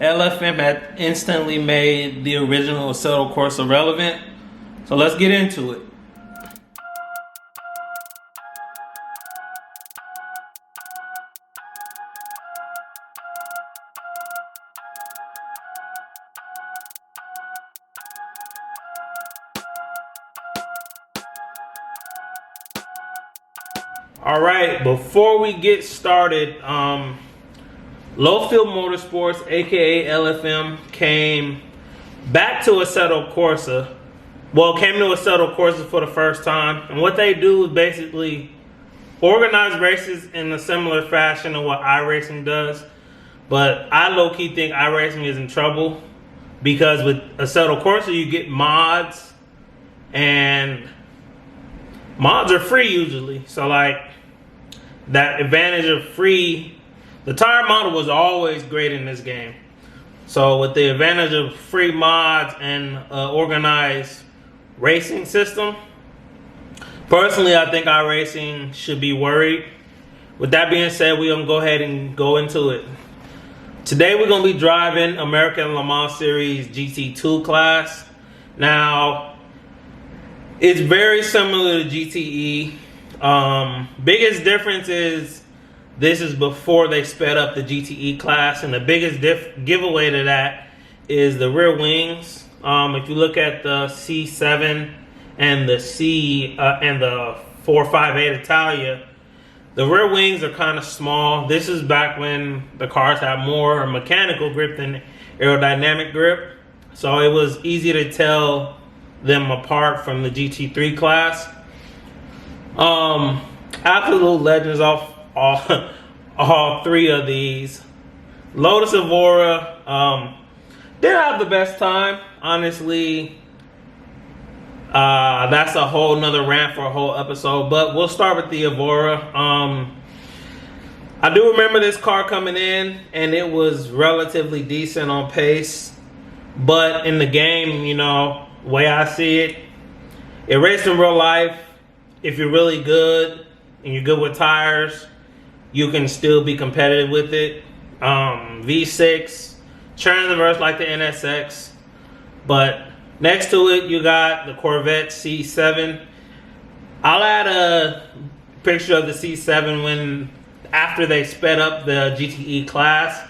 LFM had instantly made the original Assetto Corsa relevant. So let's get into it. All right, before we get started, Low Field Motorsports, aka LFM, came back to Assetto Corsa. Well, came to Assetto Corsa for the first time, and what they do is basically organize races in a similar fashion to what iRacing does. But I low-key think iRacing is in trouble because with Assetto Corsa you get mods, and mods are free usually. So like that advantage of free, the tire model was always great in this game. So with the advantage of free mods and organized racing system, personally I think iRacing should be worried. With that being said, we're gonna go ahead and go into it. Today we're gonna be driving American Le Mans Series GT2 class. Now, it's very similar to GTE. Biggest difference is this is before they sped up the GTE class, and the biggest giveaway to that is the rear wings. If you look at the C7 and the and the 458 Italia, the rear wings are kind of small. This is back when the cars had more mechanical grip than aerodynamic grip, so it was easy to tell them apart from the GT3 class. Absolute legends off all three of these. Lotus Evora didn't have the best time, honestly. That's a whole nother rant for a whole episode, but we'll start with the Evora. I do remember this car coming in, and it was relatively decent on pace, but in the game, you know, the way I see it, it raced in real life. If you're really good and you're good with tires, you can still be competitive with it. V6, transverse like the NSX, but next to it you got the Corvette C7. I'll add a picture of the C7 after they sped up the GTE class.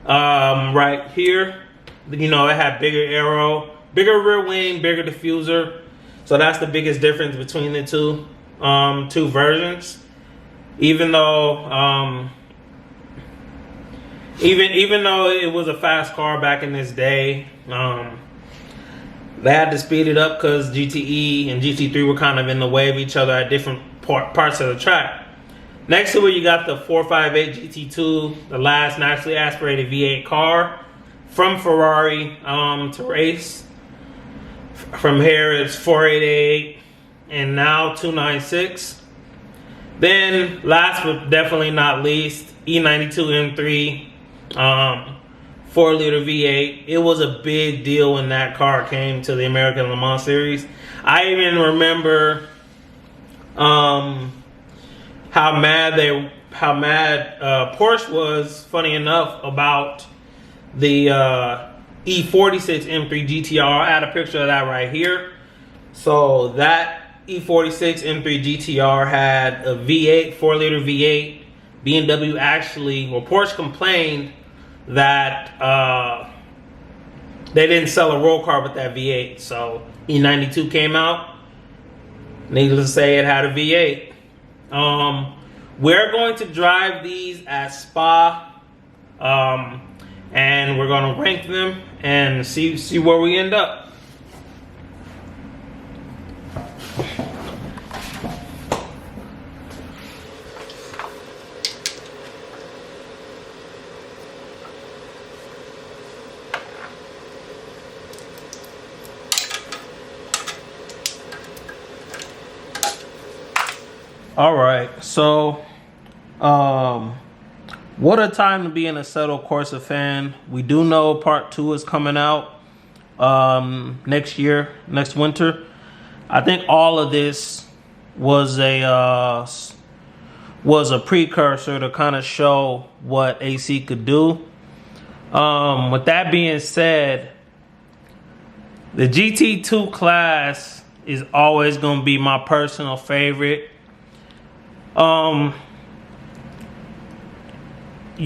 Right here, you know, it had bigger aero, bigger rear wing, bigger diffuser. So that's the biggest difference between the two versions. Even though even though it was a fast car back in this day, they had to speed it up because GTE and GT3 were kind of in the way of each other at different parts of the track. Next to it, you got the 458 GT2, the last naturally aspirated V8 car from Ferrari to race. From here it's 488 and now 296. Then last but definitely not least, E92 M3 4-liter V8. It was a big deal when that car came to the American Le Mans Series. I even remember how mad Porsche was, funny enough, about the E46 M3 GT-R. I had a picture of that right here. So that E46 M3 GT-R had a V8, 4-liter V8. BMW actually, well, Porsche complained that they didn't sell a roll car with that V8. So E92 came out. Needless to say, it had a V8. We're going to drive these at Spa, and we're going to rank them and see where we end up. All right, so what a time to be an Assetto Corsa fan. We do know part 2 is coming out next winter. I think all of this was a precursor to kind of show what AC could do. With that being said, the GT2 class is always going to be my personal favorite. You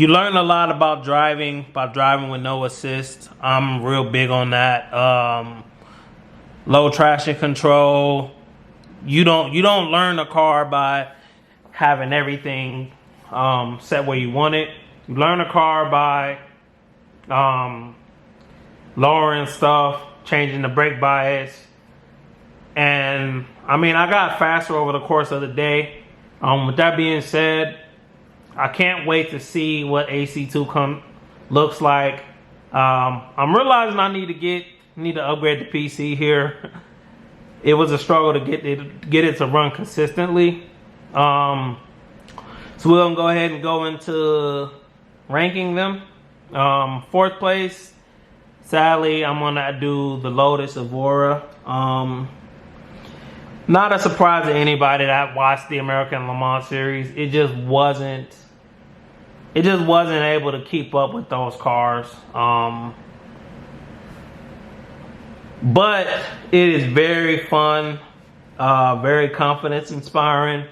learn a lot about driving with no assist. I'm real big on that. Low traction control. You don't learn a car by having everything set where you want it. You learn a car by lowering stuff, changing the brake bias. And I mean, I got faster over the course of the day. With that being said, I can't wait to see what AC2 looks like. I'm realizing I need to upgrade the PC here. It was a struggle to get it to run consistently. So we're gonna go ahead and go into ranking them. Fourth place, sadly, I'm gonna do the Lotus Evora. Not a surprise to anybody that watched the American Le Mans series. It just wasn't able to keep up with those cars. But it is very fun, very confidence inspiring.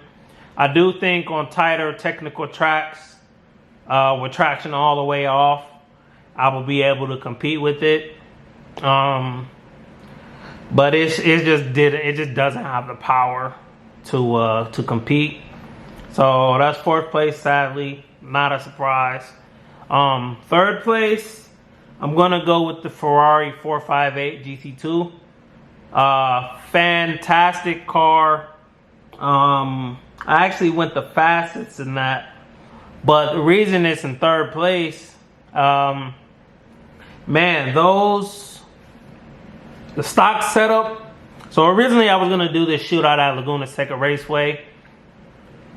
I do think on tighter technical tracks, with traction all the way off, I will be able to compete with it. But it just doesn't have the power to compete. So that's fourth place, sadly. Not a surprise. Third place, I'm gonna go with the Ferrari 458 GT2. Fantastic car. I actually went the fastest in that, but the reason it's in third place, man, the stock setup. So originally I was gonna do this shootout at Laguna Seca Raceway.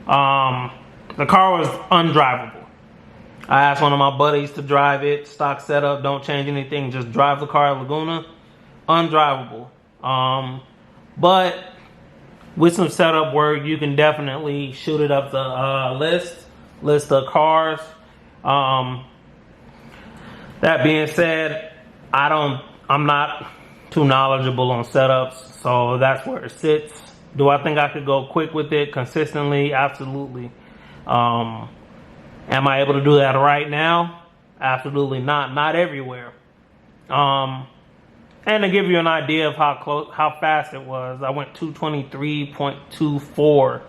The car was undrivable. I asked one of my buddies to drive it. Stock setup, don't change anything, just drive the car at Laguna. Undrivable. But with some setup work, you can definitely shoot it up the list of cars. That being said, I'm not too knowledgeable on setups, so that's where it sits. Do I think I could go quick with it consistently? Absolutely. Am I able to do that right now? Absolutely not. Not everywhere. And to give you an idea of how fast it was, I went 223.24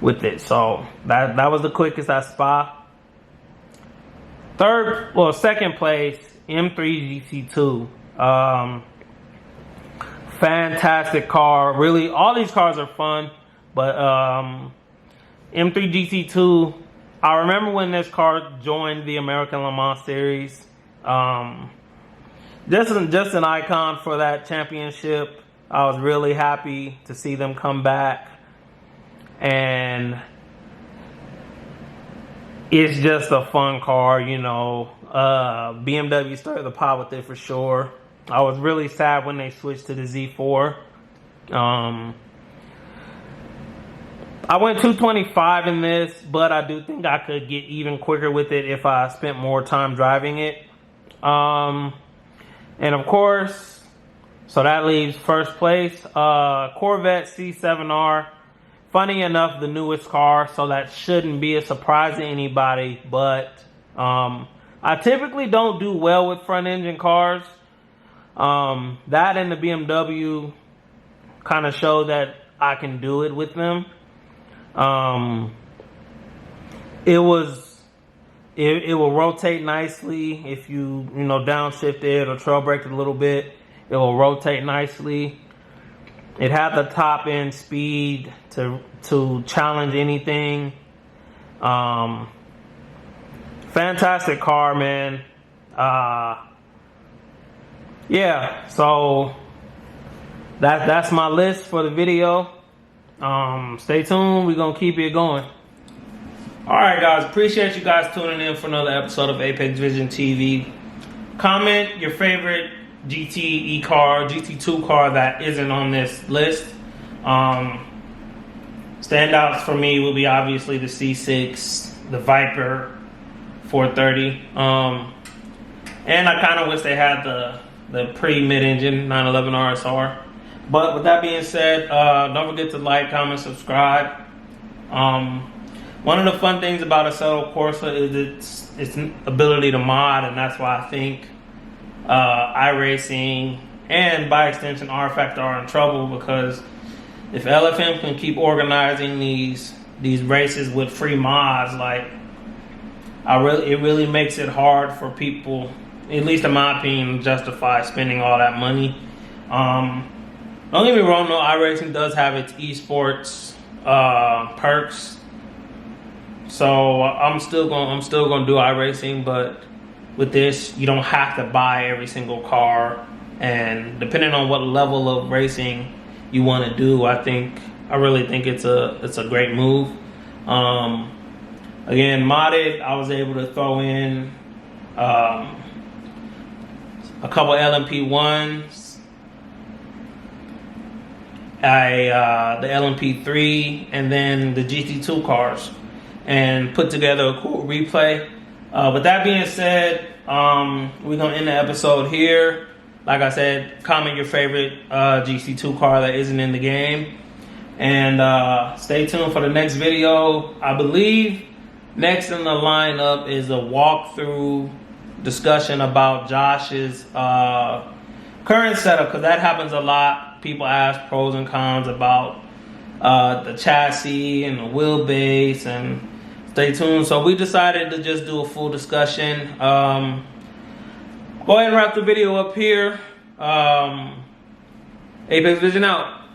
with it. So that was the quickest I spot. Second place, M3 GT2. Fantastic car. Really, all these cars are fun, but M3 GT2, I remember when this car joined the American Le Mans series. Just an icon for that championship. I was really happy to see them come back, and it's just a fun car, you know. BMW started the pot with it for sure. I was really sad when they switched to the Z4. I went 225 in this, but I do think I could get even quicker with it if I spent more time driving it. And of course, so that leaves first place, Corvette C7R. Funny enough, the newest car, so that shouldn't be a surprise to anybody, but I typically don't do well with front engine cars. That and the BMW kind of show that I can do it with them. It will rotate nicely if you downshift it or trail brake it a little bit. It will rotate nicely. It had the top end speed to challenge anything. Fantastic car, man. Yeah, so that's my list for the video. Stay tuned. We're gonna keep it going. Alright guys, appreciate you guys tuning in for another episode of Apex Vision TV. Comment your favorite GT car, GT2 car that isn't on this list. Standouts for me will be obviously the C6, the Viper, 430. And I kind of wish they had the pre-mid-engine 911 RSR. But with that being said, don't forget to like, comment, subscribe. One of the fun things about Assetto Corsa is its ability to mod, and that's why I think iRacing and by extension R Factor are in trouble, because if LFM can keep organizing these races with free mods, like it really makes it hard for people, at least in my opinion, to justify spending all that money. Don't get me wrong, though, iRacing does have its esports perks, so I'm still gonna do iRacing. But with this, you don't have to buy every single car, and depending on what level of racing you want to do, I really think it's a great move. Again, modded, I was able to throw in a couple LMP1s, the LMP3, and then the GT2 cars, and put together a cool replay. With that being said, we're gonna end the episode here. Like I said, comment your favorite GT2 car that isn't in the game, and stay tuned for the next video. I believe next in the lineup is a walkthrough discussion about Josh's current setup, because that happens a lot. People ask pros and cons about the chassis and the wheelbase, and stay tuned. So we decided to just do a full discussion. Go ahead and wrap the video up here. Apex Vision out.